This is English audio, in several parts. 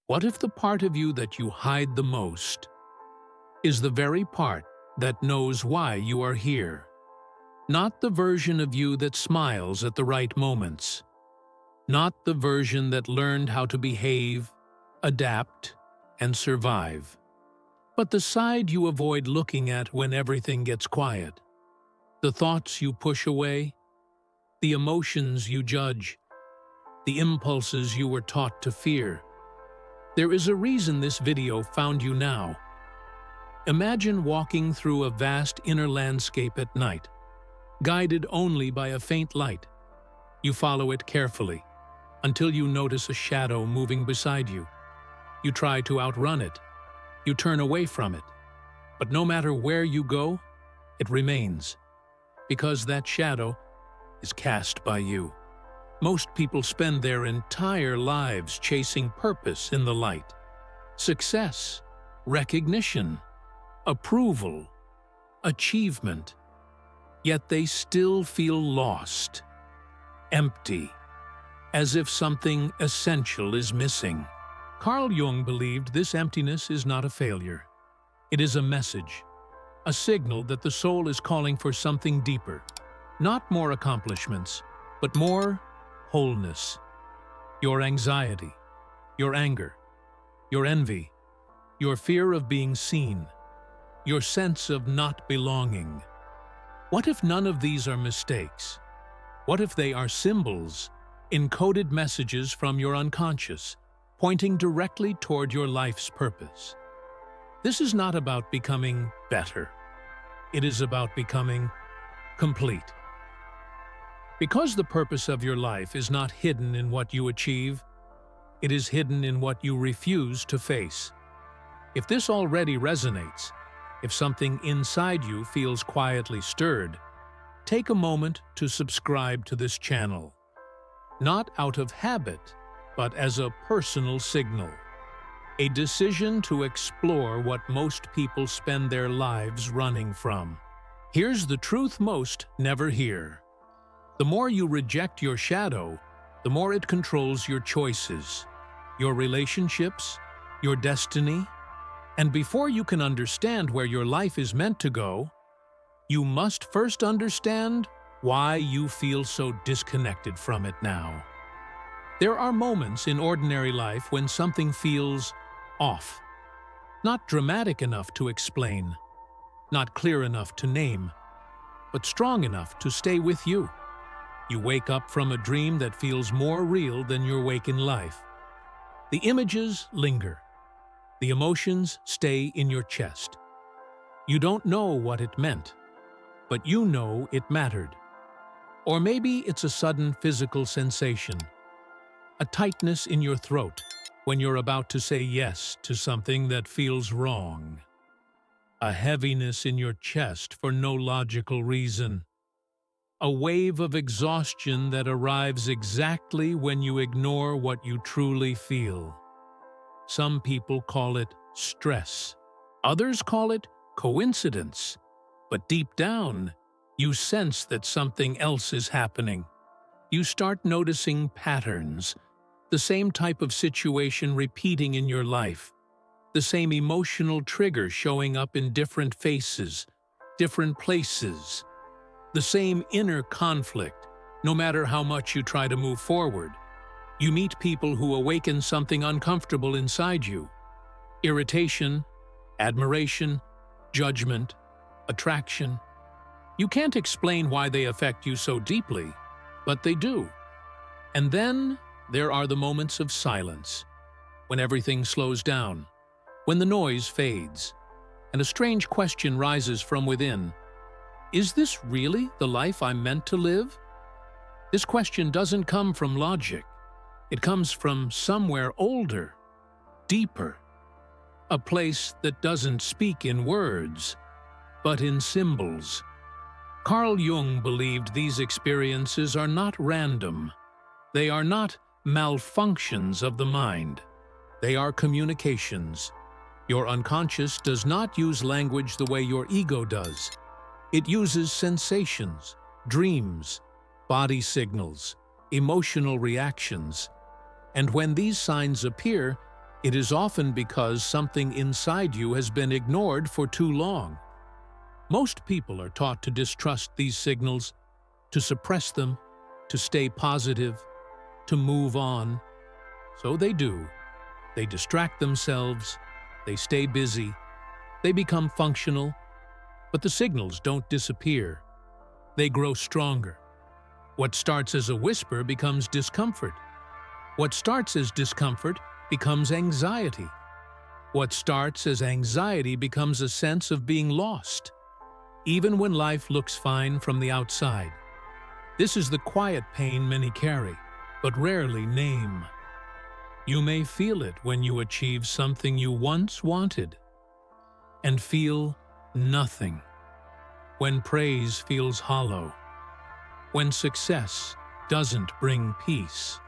What if the part of you that you hide the most is the very part that knows why you are here? Not the version of you that smiles at the right moments. Not the version that learned how to behave, adapt, and survive. But the side you avoid looking at when everything gets quiet. The thoughts you push away. The emotions you judge. The impulses you were taught to fear. There is a reason this video found you now. Imagine walking through a vast inner landscape at night, guided only by a faint light. You follow it carefully, until you notice a shadow moving beside you. You try to outrun it. You turn away from it. But no matter where you go, it remains, because that shadow is cast by you. Most people spend their entire lives chasing purpose in the light. Success, recognition, approval, achievement. Yet they still feel lost, empty, as if something essential is missing. Carl Jung believed this emptiness is not a failure. It is a message, a signal that the soul is calling for something deeper. Not more accomplishments, but more wholeness. Your anxiety, your anger, your envy, your fear of being seen, your sense of not belonging. What if none of these are mistakes? What if they are symbols, encoded messages from your unconscious, pointing directly toward your life's purpose? This is not about becoming better. It is about becoming complete. Because the purpose of your life is not hidden in what you achieve, it is hidden in what you refuse to face. If this already resonates, if something inside you feels quietly stirred, take a moment to subscribe to this channel. Not out of habit, but as a personal signal. A decision to explore what most people spend their lives running from. Here's the truth most never hear. The more you reject your shadow, the more it controls your choices, your relationships, your destiny. And before you can understand where your life is meant to go, you must first understand why you feel so disconnected from it now. There are moments in ordinary life when something feels off. Not dramatic enough to explain, not clear enough to name, but strong enough to stay with you. You wake up from a dream that feels more real than your wake in life. The images linger. The emotions stay in your chest. You don't know what it meant, but you know it mattered. Or maybe it's a sudden physical sensation, a tightness in your throat when you're about to say yes to something that feels wrong, a heaviness in your chest for no logical reason, a wave of exhaustion that arrives exactly when you ignore what you truly feel. Some people call it stress. Others call it coincidence. But deep down, you sense that something else is happening. You start noticing patterns, the same type of situation repeating in your life, the same emotional trigger showing up in different faces, different places, the same inner conflict, no matter how much you try to move forward. You meet people who awaken something uncomfortable inside you. Irritation, admiration, judgment, attraction. You can't explain why they affect you so deeply, but they do. And then there are the moments of silence, when everything slows down, when the noise fades, and a strange question rises from within. Is this really the life I'm meant to live? This question doesn't come from logic. It comes from somewhere older, deeper, a place that doesn't speak in words, but in symbols. Carl Jung believed these experiences are not random. They are not malfunctions of the mind. They are communications. Your unconscious does not use language the way your ego does. It uses sensations, dreams, body signals, emotional reactions. And when these signs appear, It is often because something inside you has been ignored for too long. Most people are taught to distrust these signals, to suppress them, to stay positive, to move on. So they do. They distract themselves, they stay busy, they become functional, but the signals don't disappear. They grow stronger. What starts as a whisper becomes discomfort. What starts as discomfort becomes anxiety. What starts as anxiety becomes a sense of being lost, even when life looks fine from the outside. This is the quiet pain many carry, but rarely name. You may feel it when you achieve something you once wanted, and feel nothing. When praise feels hollow, when success doesn't bring peace.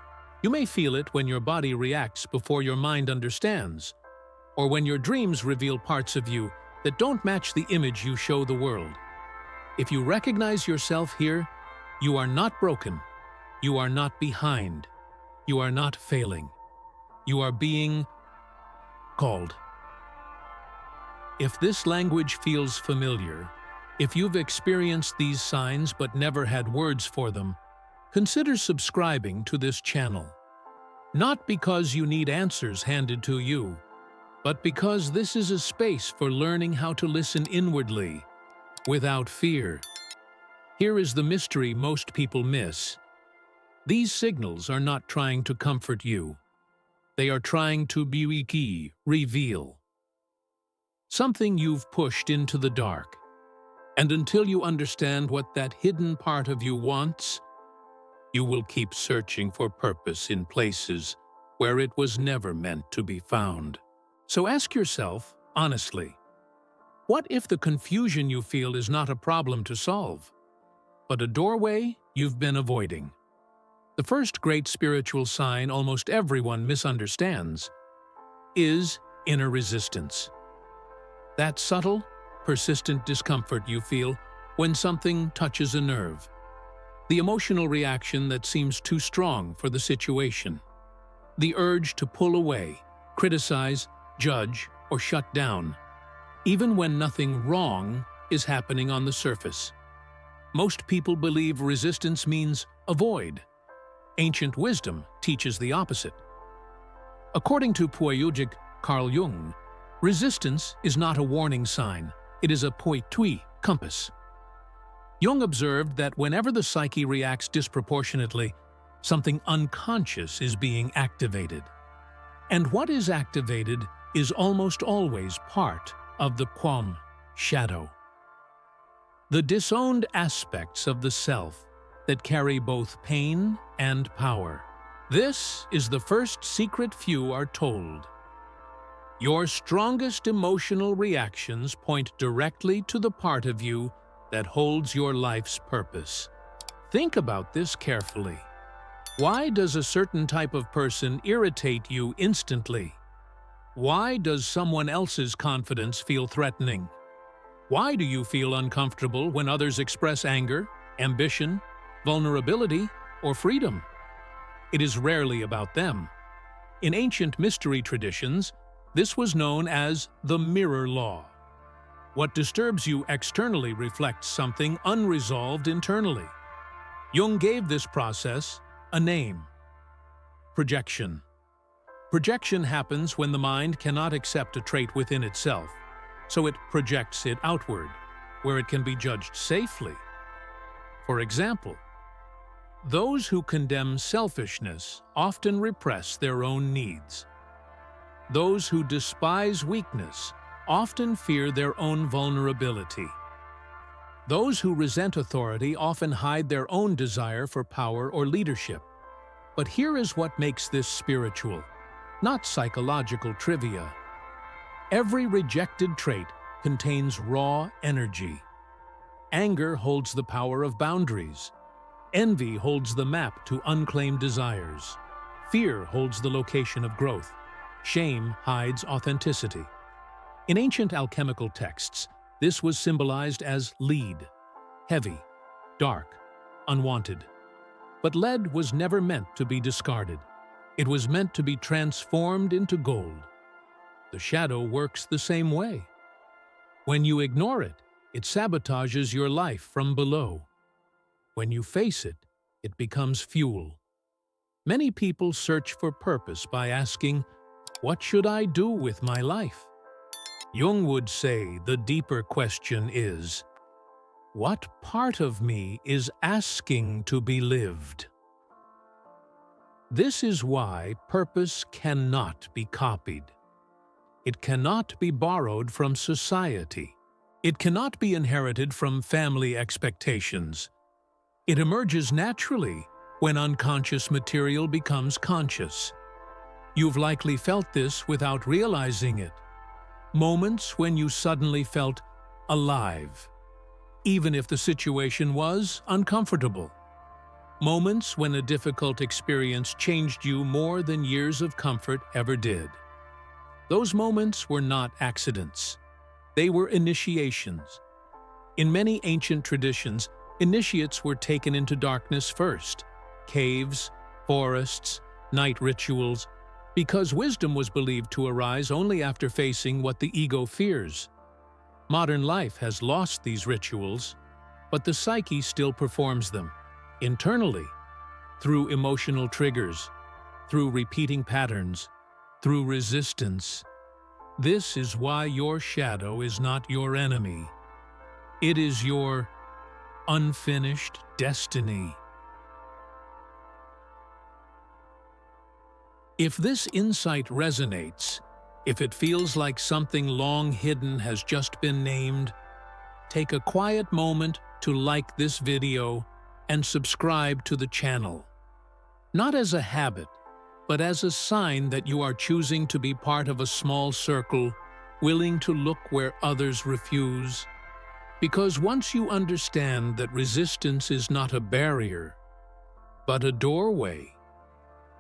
You may feel it when your body reacts before your mind understands, or when your dreams reveal parts of you that don't match the image you show the world. If you recognize yourself here, you are not broken, you are not behind, you are not failing. You are being called. If this language feels familiar, if you've experienced these signs but never had words for them, consider subscribing to this channel. Not because you need answers handed to you, but because this is a space for learning how to listen inwardly, without fear. Here is the mystery most people miss. These signals are not trying to comfort you. They are trying to reveal something you've pushed into the dark. And until you understand what that hidden part of you wants, you will keep searching for purpose in places where it was never meant to be found. So ask yourself, honestly, what if the confusion you feel is not a problem to solve, but a doorway you've been avoiding? The first great spiritual sign almost everyone misunderstands is inner resistance. That subtle, persistent discomfort you feel when something touches a nerve. The emotional reaction that seems too strong for the situation. The urge to pull away, criticize, judge, or shut down, even when nothing wrong is happening on the surface. Most people believe resistance means avoid. Ancient wisdom teaches the opposite. According to poietic Carl Jung, resistance is not a warning sign, it is a poietic compass. Jung observed that whenever the psyche reacts disproportionately, something unconscious is being activated. And what is activated is almost always part of the shadow. The disowned aspects of the self that carry both pain and power. This is the first secret few are told. Your strongest emotional reactions point directly to the part of you that holds your life's purpose. Think about this carefully. Why does a certain type of person irritate you instantly? Why does someone else's confidence feel threatening? Why do you feel uncomfortable when others express anger, ambition, vulnerability, or freedom? It is rarely about them. In ancient mystery traditions, this was known as the mirror law. What disturbs you externally reflects something unresolved internally. Jung gave this process a name: projection. Projection happens when the mind cannot accept a trait within itself, so it projects it outward, where it can be judged safely. For example, those who condemn selfishness often repress their own needs. Those who despise weakness often fear their own vulnerability. Those who resent authority often hide their own desire for power or leadership. But here is what makes this spiritual, not psychological trivia. Every rejected trait contains raw energy. Anger holds the power of boundaries. Envy holds the map to unclaimed desires. Fear holds the location of growth. Shame hides authenticity. In ancient alchemical texts, this was symbolized as lead, heavy, dark, unwanted. But lead was never meant to be discarded. It was meant to be transformed into gold. The shadow works the same way. When you ignore it, it sabotages your life from below. When you face it, it becomes fuel. Many people search for purpose by asking, "What should I do with my life?" Jung would say the deeper question is, "What part of me is asking to be lived?" This is why purpose cannot be copied. It cannot be borrowed from society. It cannot be inherited from family expectations. It emerges naturally when unconscious material becomes conscious. You've likely felt this without realizing it. Moments when you suddenly felt alive, even if the situation was uncomfortable. Moments when a difficult experience changed you more than years of comfort ever did. Those moments were not accidents. They were initiations. In many ancient traditions, initiates were taken into darkness first. Caves, forests, night rituals, because wisdom was believed to arise only after facing what the ego fears. Modern life has lost these rituals, but the psyche still performs them, internally, through emotional triggers, through repeating patterns, through resistance. This is why your shadow is not your enemy. It is your unfinished destiny. If this insight resonates, if it feels like something long hidden has just been named, take a quiet moment to like this video and subscribe to the channel. Not as a habit, but as a sign that you are choosing to be part of a small circle, willing to look where others refuse. Because once you understand that resistance is not a barrier, but a doorway,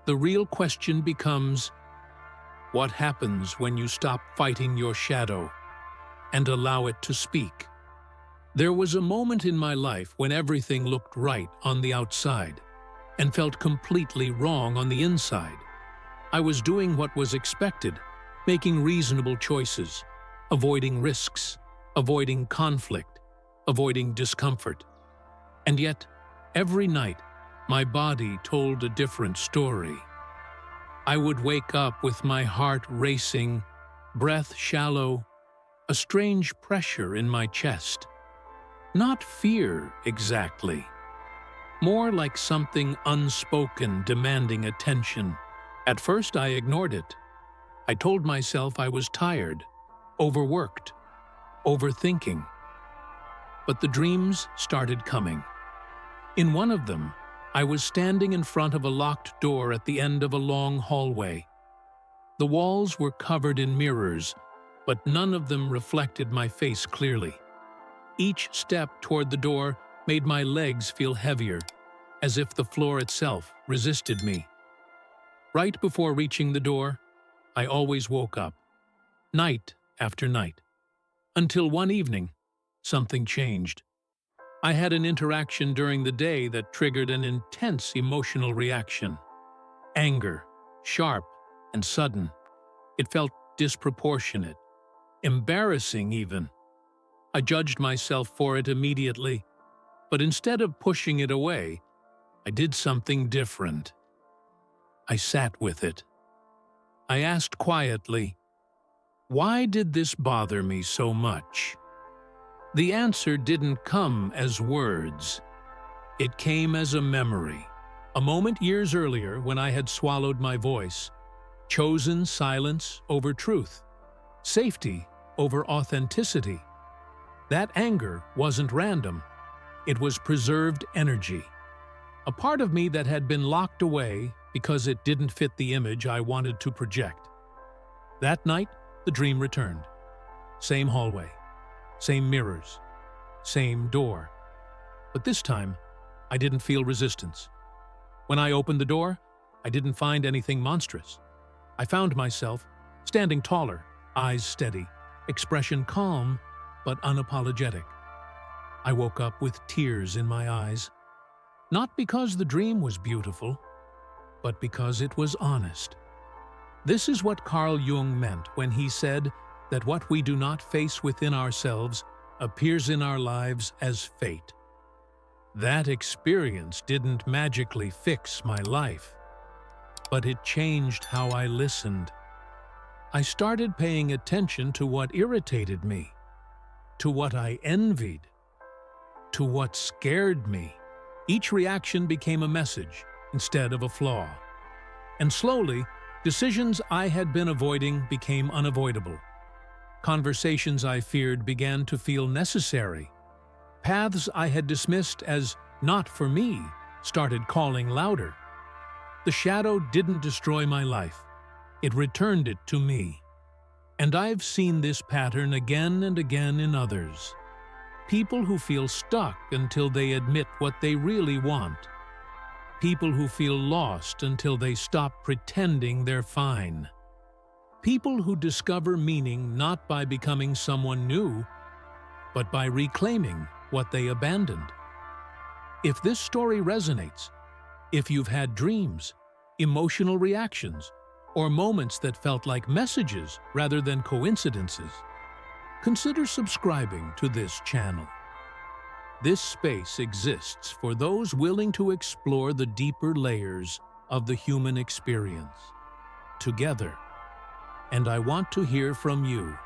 the real question becomes, what happens when you stop fighting your shadow and allow it to speak? There was a moment in my life when everything looked right on the outside and felt completely wrong on the inside. I was doing what was expected, making reasonable choices, avoiding risks, avoiding conflict, avoiding discomfort. And yet, every night, my body told a different story. I would wake up with my heart racing, breath shallow, a strange pressure in my chest. Not fear exactly, more like something unspoken demanding attention. At first I ignored it. I told myself I was tired, overworked, overthinking. But the dreams started coming. In one of them, I was standing in front of a locked door at the end of a long hallway. The walls were covered in mirrors, but none of them reflected my face clearly. Each step toward the door made my legs feel heavier, as if the floor itself resisted me. Right before reaching the door, I always woke up, night after night. Until one evening, something changed. I had an interaction during the day that triggered an intense emotional reaction. Anger, sharp and sudden. It felt disproportionate, embarrassing even. I judged myself for it immediately, but instead of pushing it away, I did something different. I sat with it. I asked quietly, why did this bother me so much? The answer didn't come as words. It came as a memory. A moment years earlier when I had swallowed my voice, chosen silence over truth, safety over authenticity. That anger wasn't random. It was preserved energy. A part of me that had been locked away because it didn't fit the image I wanted to project. That night, the dream returned. Same hallway, same mirrors, same door. But this time, I didn't feel resistance. When I opened the door, I didn't find anything monstrous. I found myself standing taller, eyes steady, expression calm but unapologetic. I woke up with tears in my eyes, not because the dream was beautiful, but because it was honest. This is what Carl Jung meant when he said that what we do not face within ourselves appears in our lives as fate. That experience didn't magically fix my life, but it changed how I listened. I started paying attention to what irritated me, to what I envied, to what scared me. Each reaction became a message instead of a flaw. And slowly, decisions I had been avoiding became unavoidable. Conversations I feared began to feel necessary. Paths I had dismissed as not for me started calling louder. The shadow didn't destroy my life. It returned it to me. And I've seen this pattern again and again in others. People who feel stuck until they admit what they really want. People who feel lost until they stop pretending they're fine. People who discover meaning not by becoming someone new, but by reclaiming what they abandoned. If this story resonates, if you've had dreams, emotional reactions, or moments that felt like messages rather than coincidences, consider subscribing to this channel. This space exists for those willing to explore the deeper layers of the human experience together. And I want to hear from you.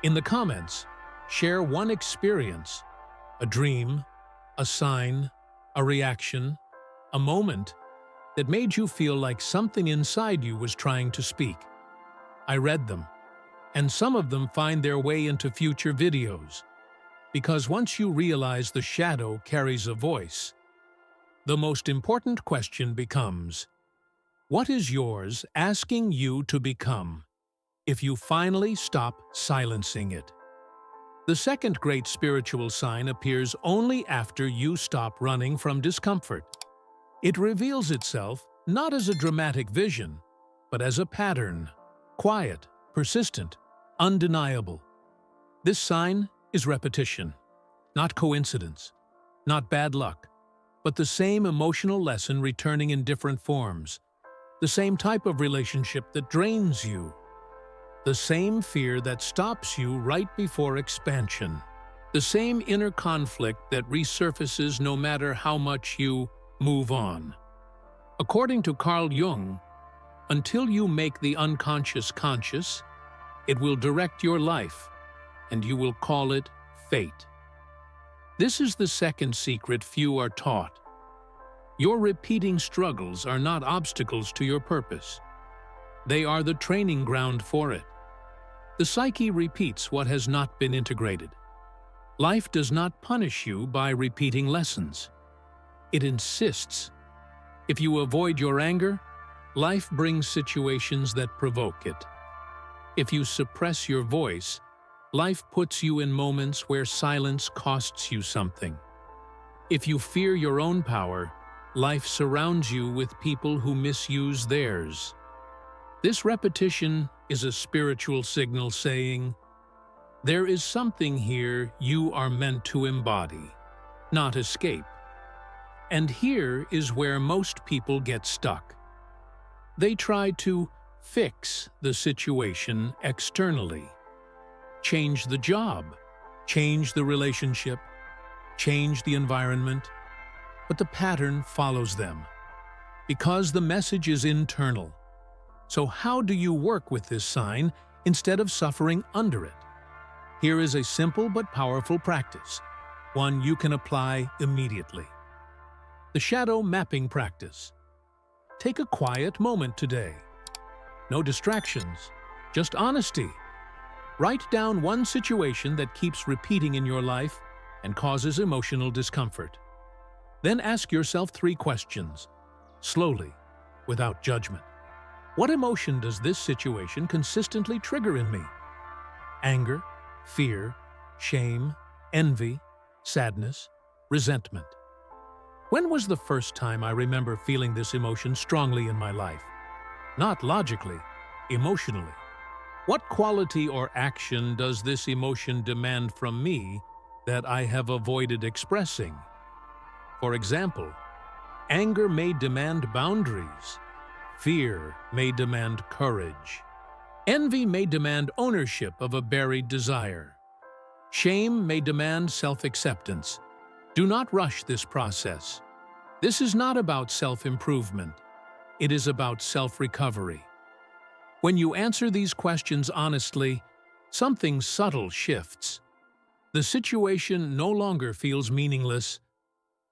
In the comments, share one experience, a dream, a sign, a reaction, a moment that made you feel like something inside you was trying to speak. I read them, and some of them find their way into future videos. Because once you realize the shadow carries a voice, the most important question becomes, what is yours asking you to become if you finally stop silencing it? The second great spiritual sign appears only after you stop running from discomfort. It reveals itself not as a dramatic vision, but as a pattern, quiet, persistent, undeniable. This sign is repetition, not coincidence, not bad luck, but the same emotional lesson returning in different forms, the same type of relationship that drains you, the same fear that stops you right before expansion, the same inner conflict that resurfaces no matter how much you move on. According to Carl Jung, until you make the unconscious conscious, it will direct your life, and you will call it fate. This is the second secret few are taught. Your repeating struggles are not obstacles to your purpose. They are the training ground for it. The psyche repeats what has not been integrated. Life does not punish you by repeating lessons. It insists. If you avoid your anger, life brings situations that provoke it. If you suppress your voice, life puts you in moments where silence costs you something. If you fear your own power, life surrounds you with people who misuse theirs. This repetition is a spiritual signal saying, there is something here you are meant to embody, not escape. And here is where most people get stuck. They try to fix the situation externally. Change the job, change the relationship, change the environment, but the pattern follows them, because the message is internal. So how do you work with this sign instead of suffering under it? Here is a simple but powerful practice, one you can apply immediately. The shadow mapping practice. Take a quiet moment today. No distractions, just honesty. Write down one situation that keeps repeating in your life and causes emotional discomfort. Then ask yourself 3 questions, slowly, without judgment. What emotion does this situation consistently trigger in me? Anger, fear, shame, envy, sadness, resentment. When was the first time I remember feeling this emotion strongly in my life? Not logically, emotionally. What quality or action does this emotion demand from me that I have avoided expressing? For example, anger may demand boundaries. Fear may demand courage. Envy may demand ownership of a buried desire. Shame may demand self-acceptance. Do not rush this process. This is not about self-improvement. It is about self-recovery. When you answer these questions honestly, something subtle shifts. The situation no longer feels meaningless.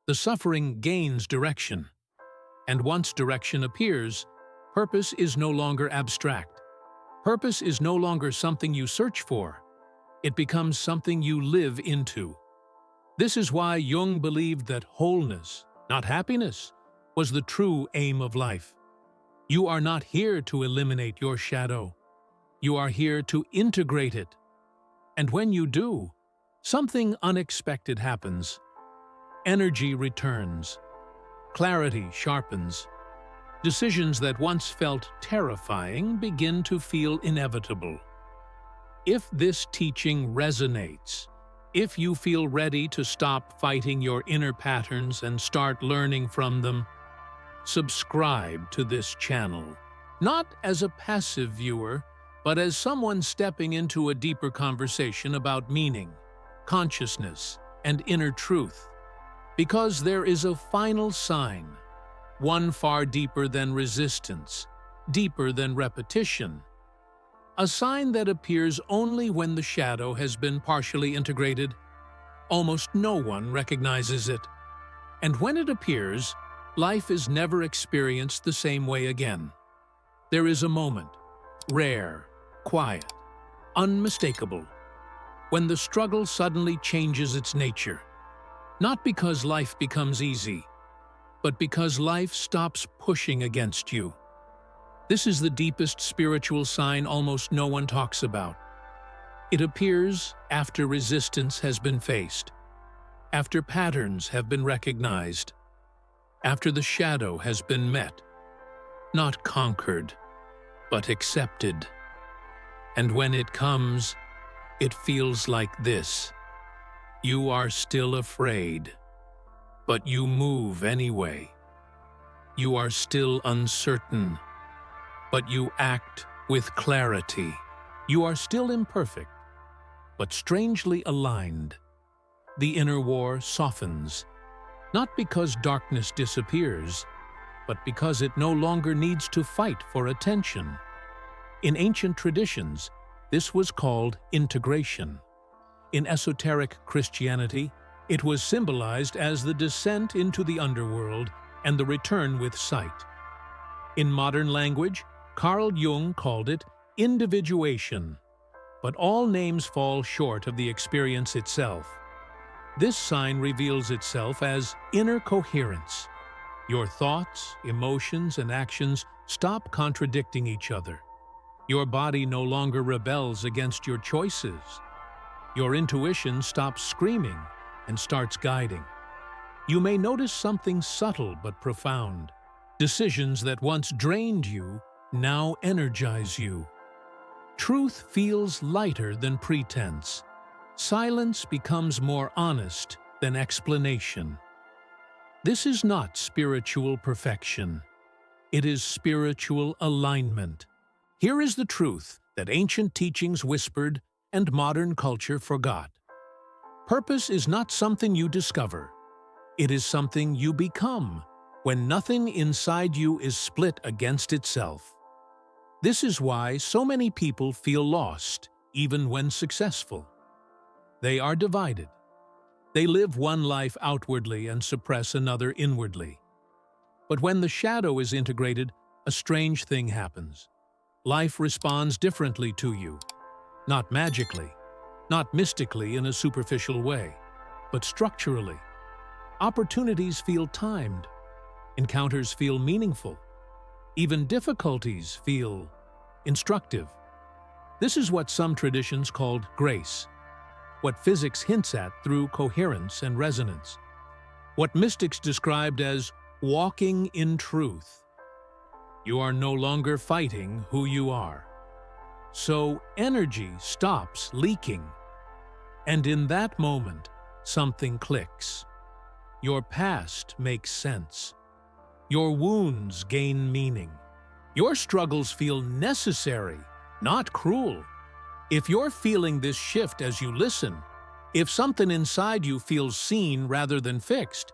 The suffering gains direction. And once direction appears, purpose is no longer abstract. Purpose is no longer something you search for. It becomes something you live into. This is why Jung believed that wholeness, not happiness, was the true aim of life. You are not here to eliminate your shadow. You are here to integrate it. And when you do, something unexpected happens. Energy returns. Clarity sharpens. Decisions that once felt terrifying begin to feel inevitable. If this teaching resonates, if you feel ready to stop fighting your inner patterns and start learning from them, subscribe to this channel, not as a passive viewer, but as someone stepping into a deeper conversation about meaning, consciousness, and inner truth. Because there is a final sign, one far deeper than resistance, deeper than repetition. A sign that appears only when the shadow has been partially integrated. Almost no one recognizes it. And when it appears, life is never experienced the same way again. There is a moment, rare, quiet, unmistakable, when the struggle suddenly changes its nature. Not because life becomes easy, but because life stops pushing against you. This is the deepest spiritual sign almost no one talks about. It appears after resistance has been faced, after patterns have been recognized, after the shadow has been met, not conquered, but accepted. And when it comes, it feels like this. You are still afraid, but you move anyway. You are still uncertain, but you act with clarity. You are still imperfect, but strangely aligned. The inner war softens, not because darkness disappears, but because it no longer needs to fight for attention. In ancient traditions, this was called integration. In esoteric Christianity, it was symbolized as the descent into the underworld and the return with sight. In modern language, Carl Jung called it individuation, but all names fall short of the experience itself. This sign reveals itself as inner coherence. Your thoughts, emotions, and actions stop contradicting each other. Your body no longer rebels against your choices. Your intuition stops screaming and starts guiding. You may notice something subtle but profound. Decisions that once drained you now energize you. Truth feels lighter than pretense. Silence becomes more honest than explanation. This is not spiritual perfection. It is spiritual alignment. Here is the truth that ancient teachings whispered and modern culture forgot. Purpose is not something you discover. It is something you become when nothing inside you is split against itself. This is why so many people feel lost, even when successful. They are divided. They live one life outwardly and suppress another inwardly. But when the shadow is integrated, a strange thing happens. Life responds differently to you. Not magically, not mystically in a superficial way, but structurally. Opportunities feel timed. Encounters feel meaningful. Even difficulties feel instructive. This is what some traditions called grace, what physics hints at through coherence and resonance, what mystics described as walking in truth. You are no longer fighting who you are. So energy stops leaking. And in that moment, something clicks. Your past makes sense. Your wounds gain meaning. Your struggles feel necessary, not cruel. If you're feeling this shift as you listen, if something inside you feels seen rather than fixed,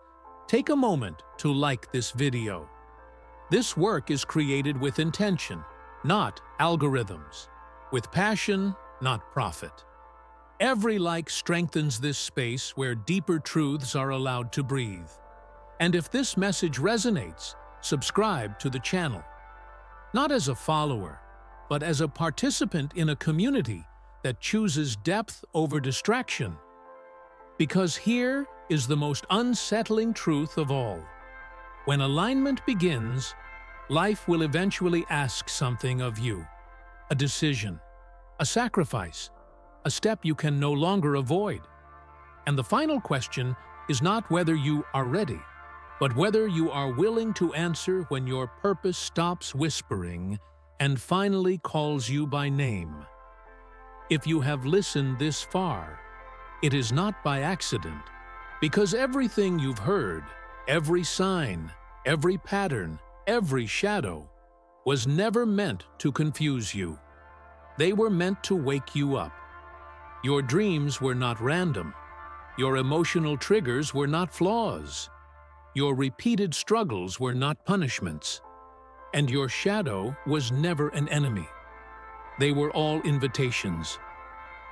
take a moment to like this video. This work is created with intention, not algorithms, with passion, not profit. Every like strengthens this space where deeper truths are allowed to breathe. And if this message resonates, subscribe to the channel. Not as a follower, but as a participant in a community that chooses depth over distraction. Because here is the most unsettling truth of all. When alignment begins, life will eventually ask something of you. A decision, a sacrifice, a step you can no longer avoid. And the final question is not whether you are ready, but whether you are willing to answer when your purpose stops whispering and finally calls you by name. If you have listened this far, it is not by accident, because everything you've heard, every sign, every pattern, every shadow, was never meant to confuse you. They were meant to wake you up. Your dreams were not random. Your emotional triggers were not flaws. Your repeated struggles were not punishments. And your shadow was never an enemy. They were all invitations.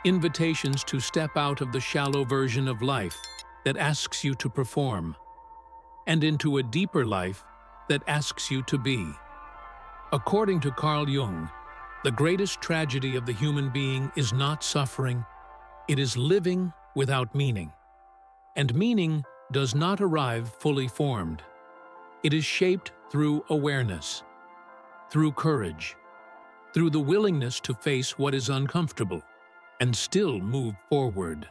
Invitations to step out of the shallow version of life that asks you to perform, and into a deeper life that asks you to be. According to Carl Jung, the greatest tragedy of the human being is not suffering, it is living without meaning. And meaning does not arrive fully formed. It is shaped through awareness, through courage, through the willingness to face what is uncomfortable and still move forward.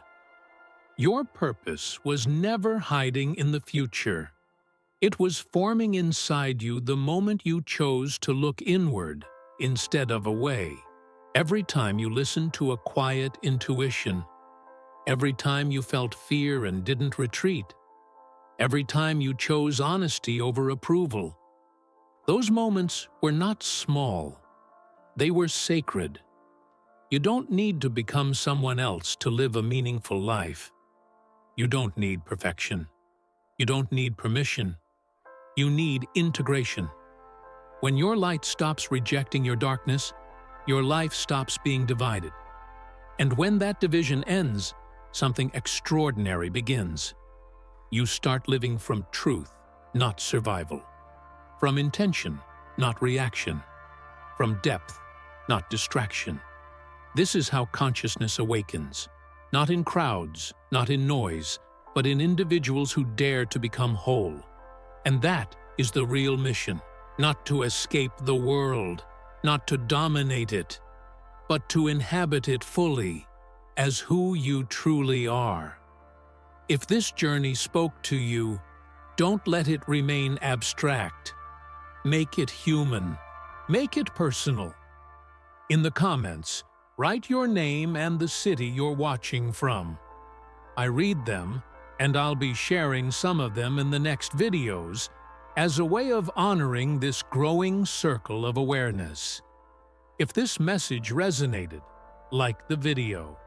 Your purpose was never hiding in the future. It was forming inside you the moment you chose to look inward instead of away. Every time you listened to a quiet intuition, every time you felt fear and didn't retreat, every time you chose honesty over approval, those moments were not small. They were sacred. You don't need to become someone else to live a meaningful life. You don't need perfection. You don't need permission. You need integration. When your light stops rejecting your darkness, your life stops being divided. And when that division ends, something extraordinary begins. You start living from truth, not survival. From intention, not reaction. From depth, not distraction. This is how consciousness awakens. Not in crowds, not in noise, but in individuals who dare to become whole. And that is the real mission. Not to escape the world, not to dominate it, but to inhabit it fully as who you truly are. If this journey spoke to you, don't let it remain abstract. Make it human. Make it personal. In the comments, write your name and the city you're watching from. I read them, and I'll be sharing some of them in the next videos as a way of honoring this growing circle of awareness. If this message resonated, like the video.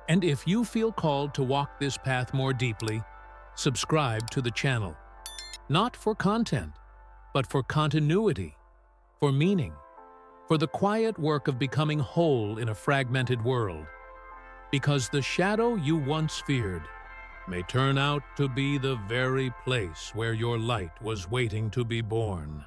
And if you feel called to walk this path more deeply, subscribe to the channel. Not for content, but for continuity, for meaning, for the quiet work of becoming whole in a fragmented world. Because the shadow you once feared may turn out to be the very place where your light was waiting to be born.